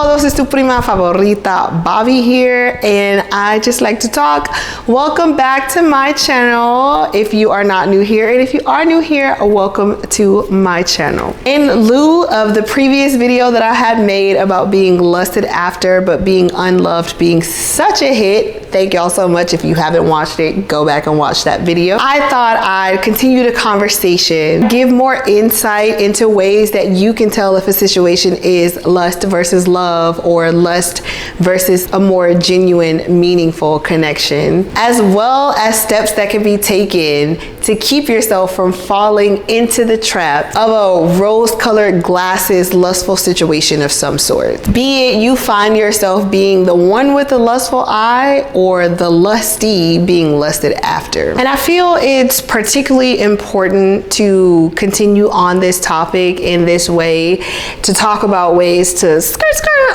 todos, es tu prima favorita, Bobby here, and I just like to talk. Welcome back to my channel if you are not new here, and if you are new here, welcome to my channel. In lieu of the previous video that I had made about being lusted after but being unloved being such a hit, thank y'all so much. If you haven't watched it, go back and watch that video. I thought I'd continue the conversation, give more insight into ways that you can tell if a situation is lust versus love, or lust versus a more genuine, meaningful connection, as well as steps that can be taken to keep yourself from falling into the trap of a rose-colored glasses lustful situation of some sort. Be it you find yourself being the one with the lustful eye or the lusty being lusted after. And I feel it's particularly important to continue on this topic in this way, to talk about ways to skirt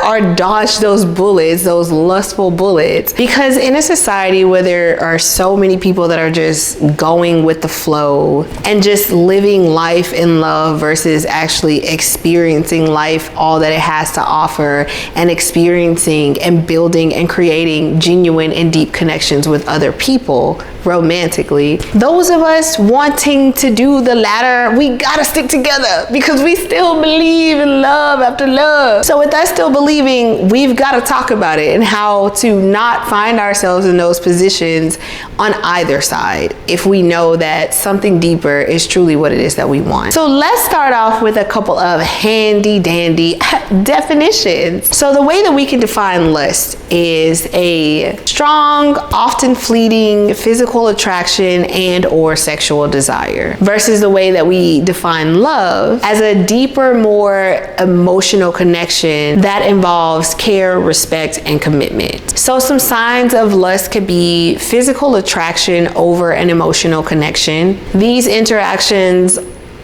or dodge those bullets, those lustful bullets, because in a society where there are so many people that are just going with the flow and just living life in love versus actually experiencing life, all that it has to offer, and experiencing and building and creating genuine and deep connections with other people romantically. Those of us wanting to do the latter, we gotta stick together because we still believe in love after love. So with that still believing, we've got to talk about it and how to not find ourselves in those positions on either side if we know that something deeper is truly what it is that we want. So let's start off with a couple of handy dandy definitions. So the way that we can define lust is a strong, often fleeting physical attraction and or sexual desire, versus the way that we define love as a deeper, more emotional connection that involves care, respect, and commitment. So some signs of lust could be physical attraction over an emotional connection. These interactions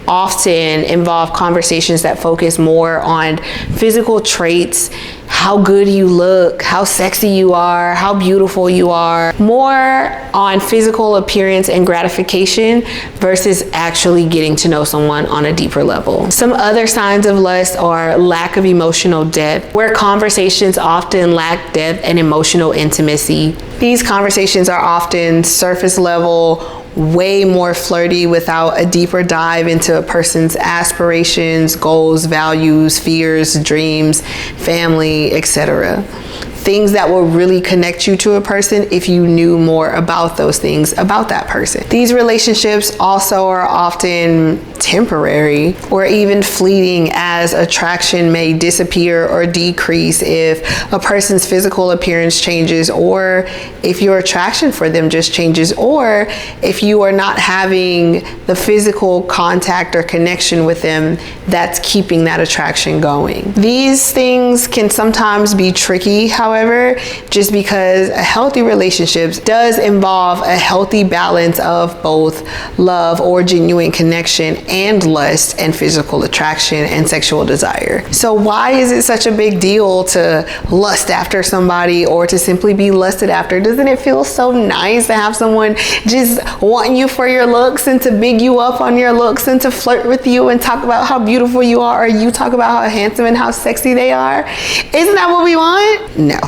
often involve conversations that focus more on physical traits, how good you look, how sexy you are, how beautiful you are, more on physical appearance and gratification versus actually getting to know someone on a deeper level. Some other signs of lust are lack of emotional depth, where conversations often lack depth and emotional intimacy. These conversations are often surface level, way more flirty without a deeper dive into a person's aspirations, goals, values, fears, dreams, family, etc. Things that will really connect you to a person if you knew more about those things about that person. These relationships also are often temporary or even fleeting, as attraction may disappear or decrease if a person's physical appearance changes, or if your attraction for them just changes, or if you are not having the physical contact or connection with them that's keeping that attraction going. These things can sometimes be tricky, however, just because a healthy relationship does involve a healthy balance of both love or genuine connection and lust and physical attraction and sexual desire. So why is it such a big deal to lust after somebody or to simply be lusted after? Doesn't it feel so nice to have someone just wanting you for your looks and to big you up on your looks and to flirt with you and talk about how beautiful you are, or you talk about how handsome and how sexy they are? Isn't that what we want? No.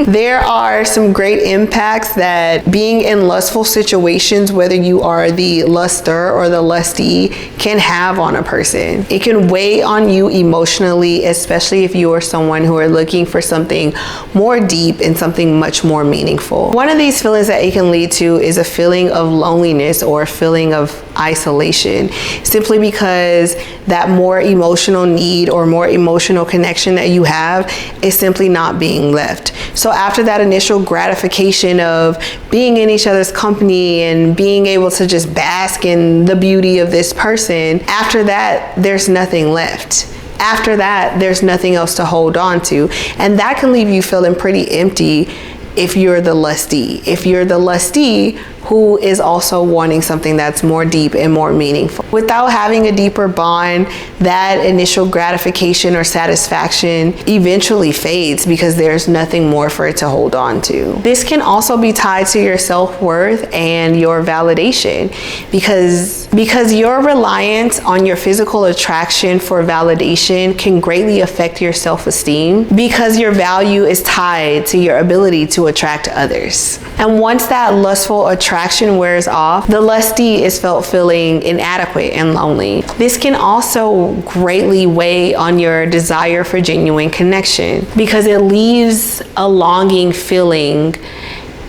There are some great impacts that being in lustful situations, whether you are the luster or the lusty, can have on a person. It can weigh on you emotionally, especially if you are someone who are looking for something more deep and something much more meaningful. One of these feelings that it can lead to is a feeling of loneliness or a feeling of isolation, simply because that more emotional need or more emotional connection that you have is simply not being left. So after that initial gratification of being in each other's company and being able to just bask in the beauty of this person, after that, there's nothing left. After that, there's nothing else to hold on to. And that can leave you feeling pretty empty if you're the lusty. If you're the lusty, who is also wanting something that's more deep and more meaningful. Without having a deeper bond, that initial gratification or satisfaction eventually fades because there's nothing more for it to hold on to. This can also be tied to your self-worth and your validation because your reliance on your physical attraction for validation can greatly affect your self-esteem because your value is tied to your ability to attract others. And once that lustful attraction wears off, the lustee is felt feeling inadequate and lonely. This can also greatly weigh on your desire for genuine connection because it leaves a longing feeling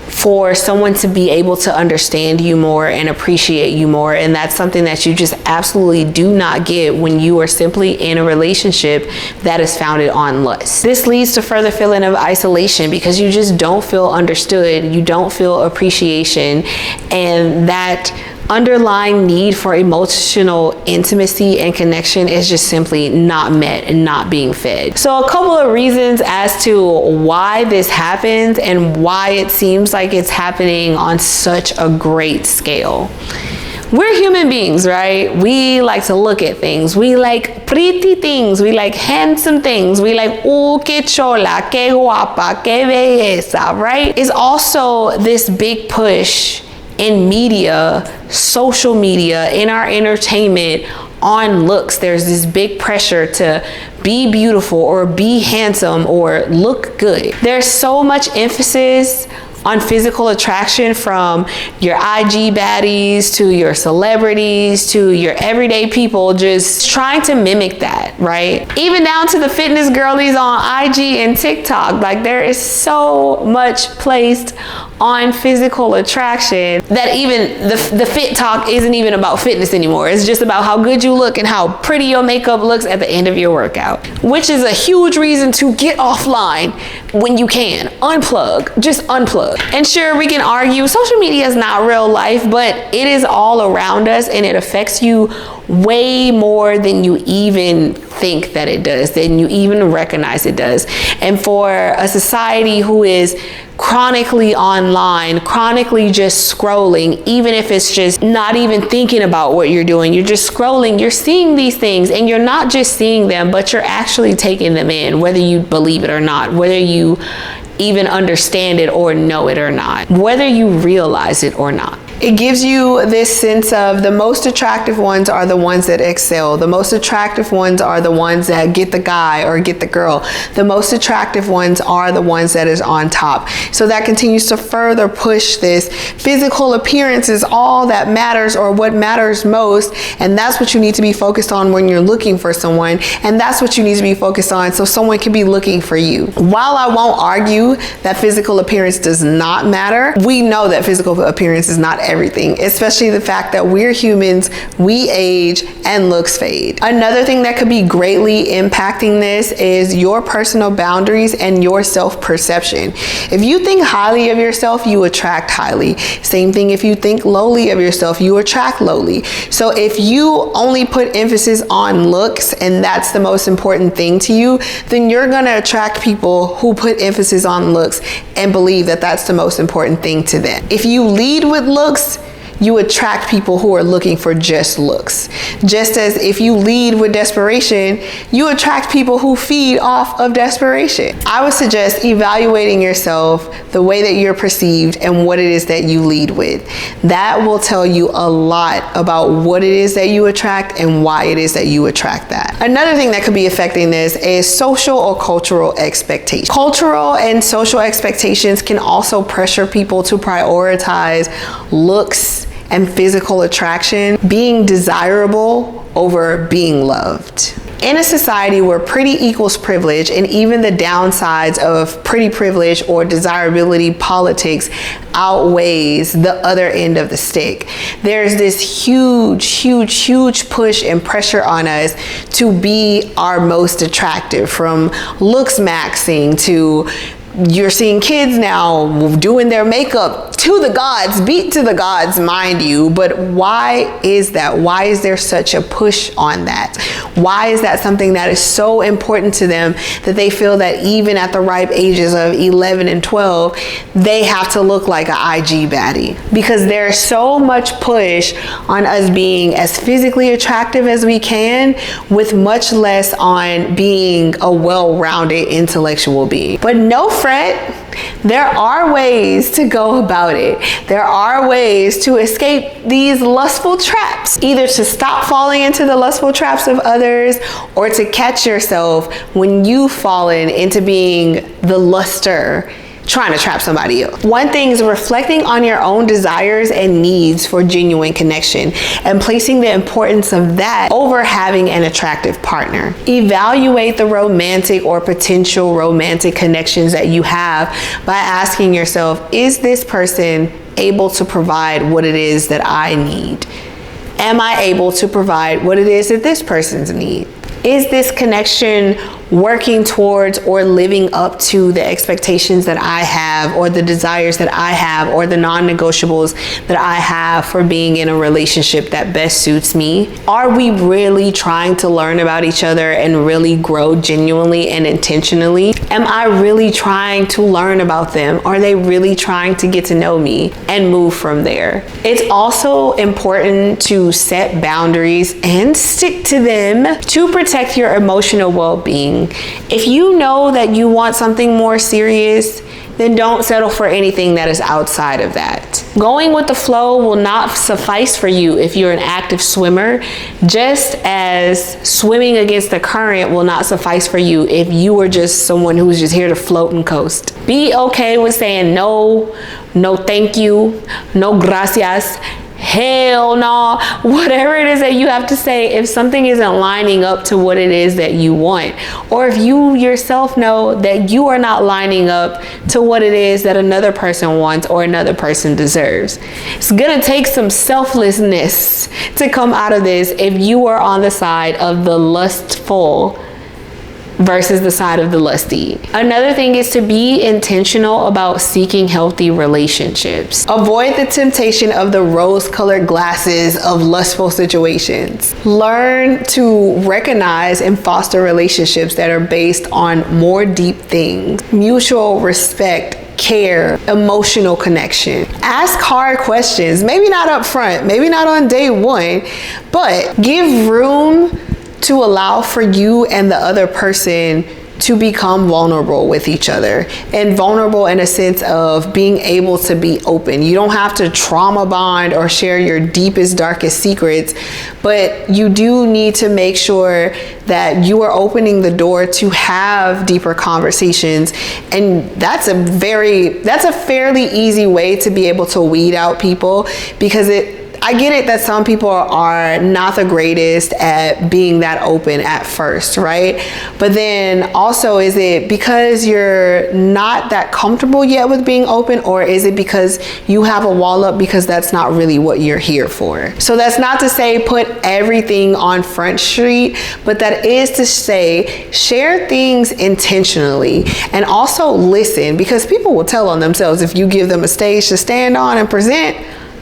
for someone to be able to understand you more and appreciate you more. And that's something that you just absolutely do not get when you are simply in a relationship that is founded on lust. This leads to further feeling of isolation because you just don't feel understood, you don't feel appreciation, and that underlying need for emotional intimacy and connection is just simply not met and not being fed. So a couple of reasons as to why this happens and why it seems like it's happening on such a great scale. We're human beings, right? We like to look at things. We like pretty things. We like handsome things. We like, oh, que chola, que guapa, que belleza, right? It's also this big push in media, social media, in our entertainment on looks. There's this big pressure to be beautiful or be handsome or look good. There's so much emphasis on physical attraction from your IG baddies to your celebrities to your everyday people, just trying to mimic that, right? Even down to the fitness girlies on IG and TikTok. Like, there is so much placed on physical attraction that even the fit talk isn't even about fitness anymore. It's just about how good you look and how pretty your makeup looks at the end of your workout, which is a huge reason to get offline when you can. Unplug, just unplug. And sure, we can argue social media is not real life, but it is all around us and it affects you way more than you even think that it does, than you even recognize it does. And for a society who is chronically online, chronically just scrolling, even if it's just not even thinking about what you're doing, you're just scrolling, you're seeing these things, and you're not just seeing them, but you're actually taking them in, whether you believe it or not, whether you even understand it or know it or not, whether you realize it or not. It gives you this sense of the most attractive ones are the ones that excel. The most attractive ones are the ones that get the guy or get the girl. The most attractive ones are the ones that is on top. So that continues to further push this physical appearance is all that matters or what matters most. And that's what you need to be focused on when you're looking for someone. And that's what you need to be focused on so someone can be looking for you. While I won't argue that physical appearance does not matter, we know that physical appearance is not everything, especially the fact that we're humans, we age, and looks fade. Another thing that could be greatly impacting this is your personal boundaries and your self-perception. If you think highly of yourself, you attract highly. Same thing if you think lowly of yourself, you attract lowly. So if you only put emphasis on looks and that's the most important thing to you, then you're gonna attract people who put emphasis on looks and believe that that's the most important thing to them. If you lead with looks, you attract people who are looking for just looks. Just as if you lead with desperation, you attract people who feed off of desperation. I would suggest evaluating yourself, the way that you're perceived, and what it is that you lead with. That will tell you a lot about what it is that you attract and why it is that you attract that. Another thing that could be affecting this is social or cultural expectations. Cultural and social expectations can also pressure people to prioritize looks and physical attraction, being desirable over being loved. In a society where pretty equals privilege, and even the downsides of pretty privilege or desirability politics outweighs the other end of the stick, there's this huge push and pressure on us to be our most attractive, from looks maxing to you're seeing kids now doing their makeup to the gods, beat to the gods, mind you. But why is that? Why is there such a push on that? Why is that something that is so important to them that they feel that even at the ripe ages of 11 and 12, they have to look like an IG baddie? Because there's so much push on us being as physically attractive as we can, with much less on being a well-rounded intellectual being. But no fret, there are ways to go about it. There are ways to escape these lustful traps, either to stop falling into the lustful traps of others or to catch yourself when you've fallen into being the luster trying to trap somebody else. One thing is reflecting on your own desires and needs for genuine connection and placing the importance of that over having an attractive partner. Evaluate the romantic or potential romantic connections that you have by asking yourself, is this person able to provide what it is that I need? Am I able to provide what it is that this person's need? Is this connection working towards or living up to the expectations that I have, or the desires that I have, or the non-negotiables that I have for being in a relationship that best suits me? Are we really trying to learn about each other and really grow genuinely and intentionally? Am I really trying to learn about them? Are they really trying to get to know me and move from there? It's also important to set boundaries and stick to them to protect your emotional well-being. If you know that you want something more serious, then don't settle for anything that is outside of that. Going with the flow will not suffice for you if you're an active swimmer, just as swimming against the current will not suffice for you if you are just someone who's just here to float and coast. Be okay with saying no, no thank you, no gracias, hell no, whatever it is that you have to say if something isn't lining up to what it is that you want, or if you yourself know that you are not lining up to what it is that another person wants or another person deserves. It's gonna take some selflessness to come out of this if you are on the side of the lustful versus the side of the lusty. Another thing is to be intentional about seeking healthy relationships. Avoid the temptation of the rose-colored glasses of lustful situations. Learn to recognize and foster relationships that are based on more deep things: mutual respect, care, emotional connection. Ask hard questions, maybe not up front, maybe not on day one, but give room to allow for you and the other person to become vulnerable with each other, and vulnerable in a sense of being able to be open. You don't have to trauma bond or share your deepest, darkest secrets, but you do need to make sure that you are opening the door to have deeper conversations. And that's a fairly easy way to be able to weed out people, because I get it that some people are not the greatest at being that open at first, right? But then also, is it because you're not that comfortable yet with being open, or is it because you have a wall up because that's not really what you're here for? So that's not to say put everything on Front Street, but that is to say share things intentionally, and also listen, because people will tell on themselves if you give them a stage to stand on and present.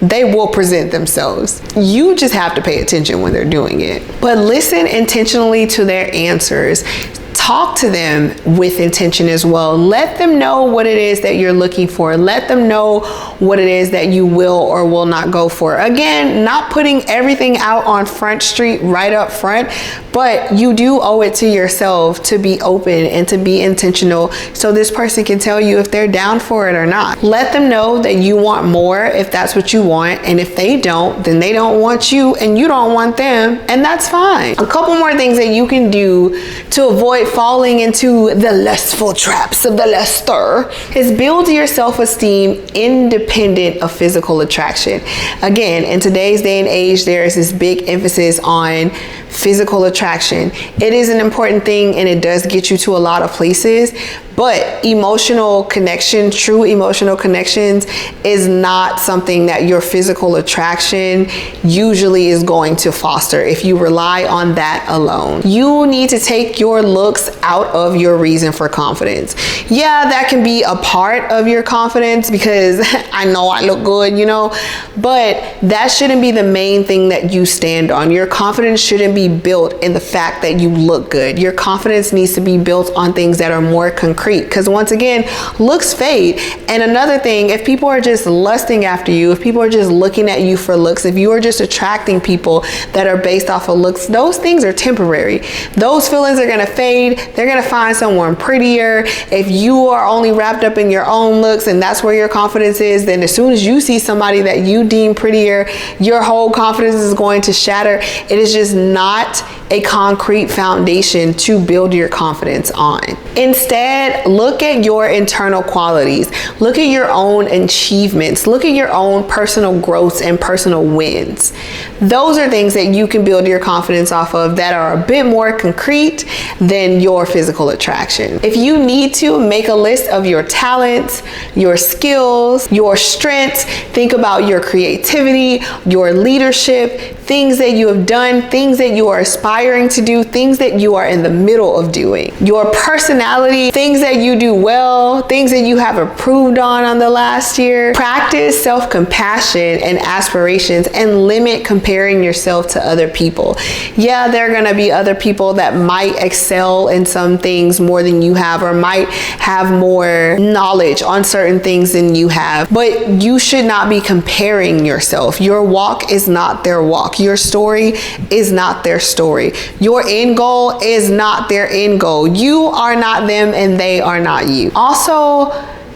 They will present themselves. You just have to pay attention when they're doing it. But listen intentionally to their answers. Talk to them with intention as well. Let them know what it is that you're looking for. Let them know what it is that you will or will not go for. Again, not putting everything out on Front Street right up front, but you do owe it to yourself to be open and to be intentional, so this person can tell you if they're down for it or not. Let them know that you want more if that's what you want, and if they don't, then they don't want you and you don't want them, and that's fine. A couple more things that you can do to avoid falling into the lustful traps of the luster is build your self-esteem independent of physical attraction. Again, in today's day and age, there is this big emphasis on physical attraction. It is an important thing, and it does get you to a lot of places, but emotional connection, true emotional connections, is not something that your physical attraction usually is going to foster if you rely on that alone. You need to take your looks looks out of your reason for confidence. Yeah, that can be a part of your confidence because I know I look good, you know, but that shouldn't be the main thing that you stand on. Your confidence shouldn't be built in the fact that you look good. Your confidence needs to be built on things that are more concrete, because once again, looks fade. And another thing, if people are just lusting after you, if people are just looking at you for looks, if you are just attracting people that are based off of looks, those things are temporary. Those feelings are gonna fade. They're gonna find someone prettier. If you are only wrapped up in your own looks and that's where your confidence is, then as soon as you see somebody that you deem prettier, your whole confidence is going to shatter. It is just not a concrete foundation to build your confidence on. Instead, look at your internal qualities. Look at your own achievements. Look at your own personal growths and personal wins. Those are things that you can build your confidence off of that are a bit more concrete than your physical attraction. If you need to, make a list of your talents, your skills, your strengths. Think about your creativity, your leadership, things that you have done, things that you are aspiring to do, things that you are in the middle of doing. Your personality, things that you do well, things that you have improved on the last year. Practice self-compassion and aspirations and limit comparing yourself to other people. Yeah, there are gonna be other people that might excel in some things more than you have, or might have more knowledge on certain things than you have, but you should not be comparing yourself. Your walk is not their walk. Your story is not their story. Your end goal is not their end goal. You are not them and they are not you. Also,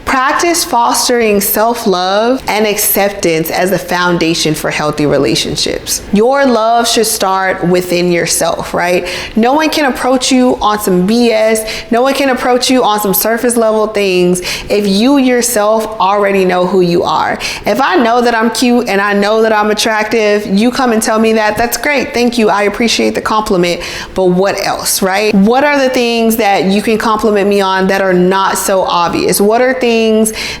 practice fostering self-love and acceptance as a foundation for healthy relationships. Your love should start within yourself, right? No one can approach you on some BS. No one can approach you on some surface level things if you yourself already know who you are. If I know that I'm cute and I know that I'm attractive, you come and tell me that, that's great. Thank you. I appreciate the compliment. But what else, right? What are the things that you can compliment me on that are not so obvious? What are things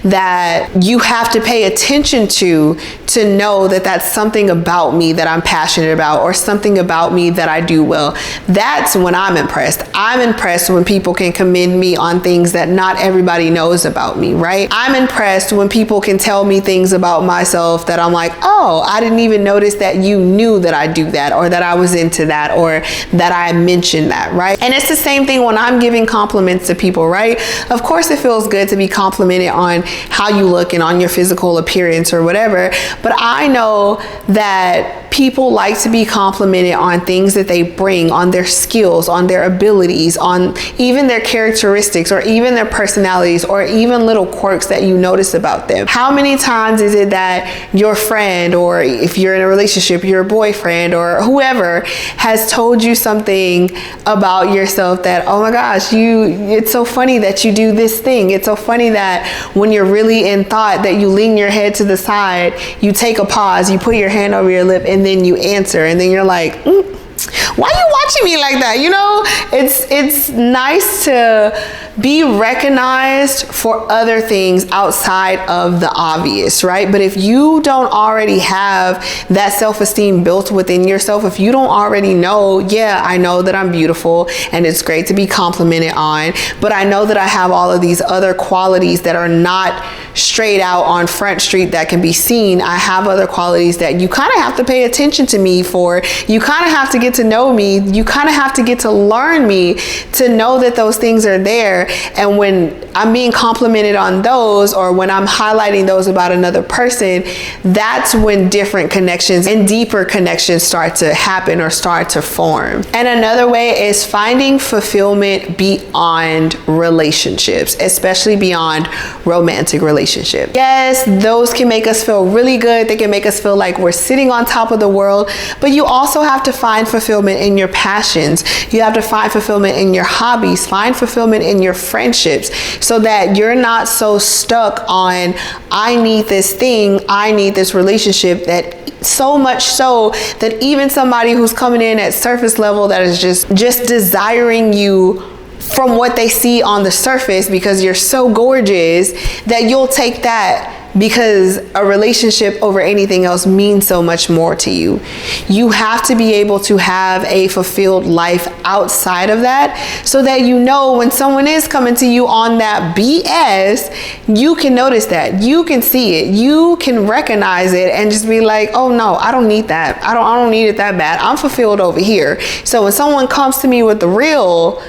that you have to pay attention to know that that's something about me that I'm passionate about, or something about me that I do well? That's when I'm impressed. I'm impressed when people can commend me on things that not everybody knows about me, right? I'm impressed when people can tell me things about myself that I'm like, oh, I didn't even notice that you knew that I do that, or that I was into that, or that I mentioned that, right? And it's the same thing when I'm giving compliments to people, right? Of course it feels good to be complimented on how you look and on your physical appearance or whatever, but I know that people like to be complimented on things that they bring, on their skills, on their abilities, on even their characteristics, or even their personalities, or even little quirks that you notice about them. How many times is it that your friend, or if you're in a relationship, your boyfriend or whoever, has told you something about yourself that, oh my gosh, it's so funny that you do this thing. It's so funny that when you're really in thought, that you lean your head to the side, you take a pause, you put your hand over your lip, and then you answer, and then you're like, why are you watching me like that? You know, it's nice to be recognized for other things outside of the obvious, right? But if you don't already have that self-esteem built within yourself, if you don't already know, yeah, I know that I'm beautiful and it's great to be complimented on, but I know that I have all of these other qualities that are not straight out on Front Street that can be seen. I have other qualities that you kind of have to pay attention to me for. You kind of have to get to know me. You kind of have to get to learn me to know that those things are there. And when I'm being complimented on those, or when I'm highlighting those about another person, that's when different connections and deeper connections start to happen or start to form. And another way is finding fulfillment beyond relationships, especially beyond romantic relationships. Yes, those can make us feel really good. They can make us feel like we're sitting on top of the world, but you also have to find fulfillment in your passions. You have to find fulfillment in your hobbies, find fulfillment in your friendships, so that you're not so stuck on, I need this thing, I need this relationship, that so much so that even somebody who's coming in at surface level, that is just desiring you from what they see on the surface because you're so gorgeous, that you'll take that because a relationship over anything else means so much more to you. You have to be able to have a fulfilled life outside of that, so that you know when someone is coming to you on that BS, you can notice that, you can see it, you can recognize it, and just be like, oh no, I don't need that. I don't need it that bad. I'm fulfilled over here. So when someone comes to me with the real,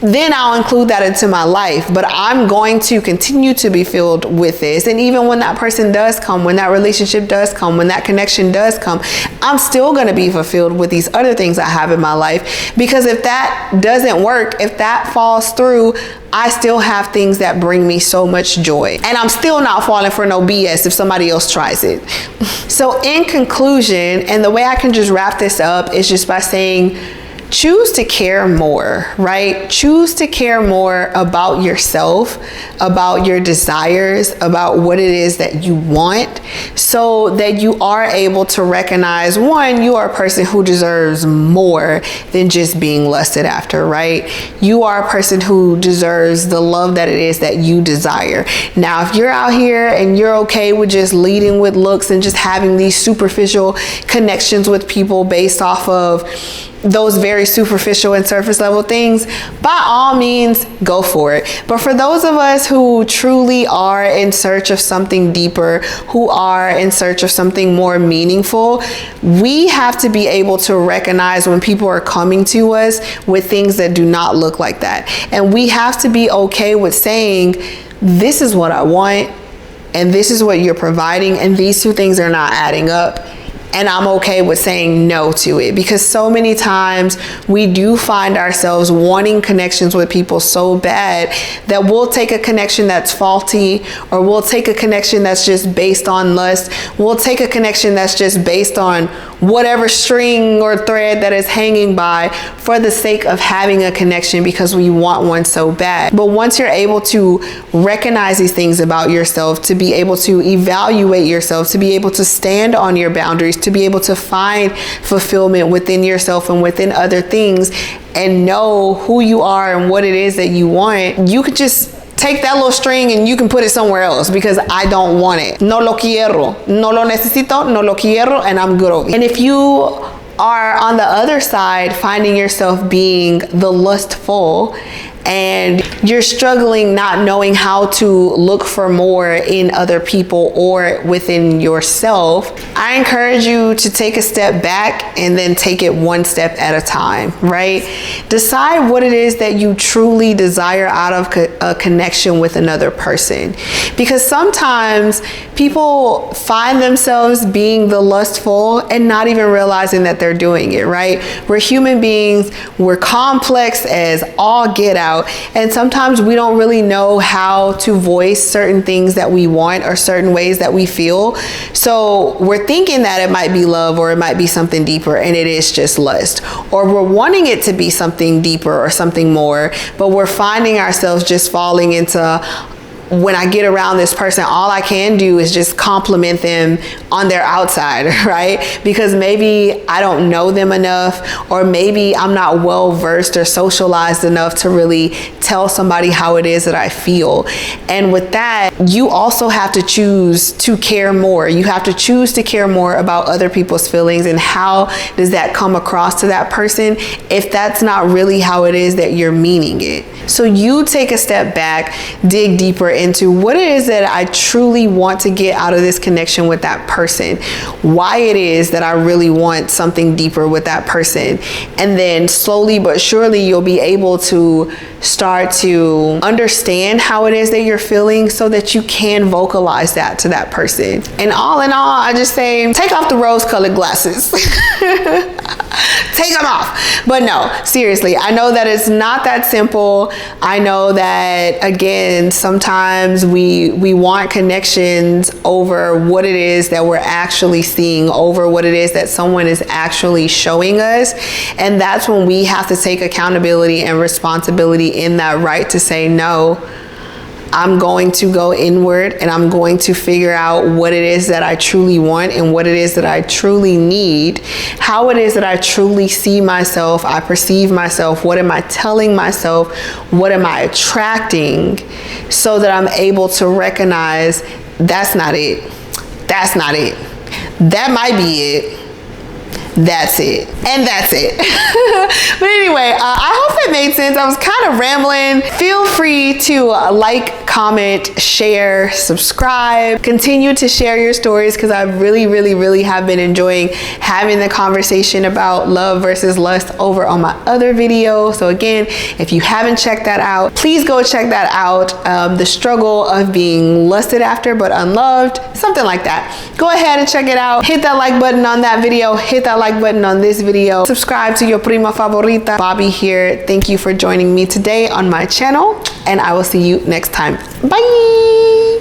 then I'll include that into my life. But I'm going to continue to be filled with this. And even when that person does come, when that relationship does come, when that connection does come, I'm still going to be fulfilled with these other things I have in my life. Because if that doesn't work, if that falls through, I still have things that bring me so much joy. And I'm still not falling for no BS if somebody else tries it. So in conclusion, and the way I can just wrap this up is just by saying, choose to care more, right? Choose to care more about yourself, about your desires, about what it is that you want, so that you are able to recognize, one, you are a person who deserves more than just being lusted after, right? You are a person who deserves the love that it is that you desire. Now, if you're out here and you're okay with just leading with looks and just having these superficial connections with people based off of those very superficial and surface level things, by all means, go for it. But for those of us who truly are in search of something deeper, who are in search of something more meaningful, we have to be able to recognize when people are coming to us with things that do not look like that. And we have to be okay with saying, this is what I want, and this is what you're providing, and these two things are not adding up. And I'm okay with saying no to it, because so many times we do find ourselves wanting connections with people so bad that we'll take a connection that's faulty, or we'll take a connection that's just based on lust. We'll take a connection that's just based on whatever string or thread that is hanging by for the sake of having a connection because we want one so bad. But once you're able to recognize these things about yourself, to be able to evaluate yourself, to be able to stand on your boundaries, to be able to find fulfillment within yourself and within other things, and know who you are and what it is that you want, you could just take that little string and you can put it somewhere else, because I don't want it. No lo quiero. No lo necesito. No lo quiero. And I'm good over it. And if you are on the other side, finding yourself being the lustful, and you're struggling not knowing how to look for more in other people or within yourself, I encourage you to take a step back and then take it one step at a time, right? Decide what it is that you truly desire out of a connection with another person. Because sometimes people find themselves being the lustful and not even realizing that they're doing it, right? We're human beings, we're complex as all get out. And sometimes we don't really know how to voice certain things that we want or certain ways that we feel. So we're thinking that it might be love, or it might be something deeper, and it is just lust. Or we're wanting it to be something deeper or something more, but we're finding ourselves just falling into, when I get around this person, all I can do is just compliment them on their outside, right? Because maybe I don't know them enough, or maybe I'm not well versed or socialized enough to really tell somebody how it is that I feel. And with that, you also have to choose to care more. You have to choose to care more about other people's feelings, and how does that come across to that person if that's not really how it is that you're meaning it. So you take a step back, dig deeper into what it is that I truly want to get out of this connection with that person, why it is that I really want something deeper with that person. And then slowly but surely you'll be able to start to understand how it is that you're feeling, so that you can vocalize that to that person. And all in all, I just say, take off the rose-colored glasses. Take them off. But no, seriously, I know that it's not that simple. I know that, again, sometimes we want connections over what it is that we're actually seeing, over what it is that someone is actually showing us. And that's when we have to take accountability and responsibility in that right to say, no, I'm going to go inward, and I'm going to figure out what it is that I truly want, and what it is that I truly need, how it is that I truly see myself, I perceive myself, what am I telling myself, what am I attracting, so that I'm able to recognize That's not it. That's not it. That might be it. That's it. And that's it. But anyway, I hope that made sense. I was kind of rambling. Feel free to like, comment, share, subscribe. Continue to share your stories because I really have been enjoying having the conversation about love versus lust over on my other video. So again, if you haven't checked that out, please go check that out. The struggle of being lusted after but unloved, something like that. Go ahead and check it out. Hit that like button on that video. Hit that like button on this video. Subscribe to your prima favorita. Bobby here. Thank you for joining me today on my channel, and I will see you next time. Bye.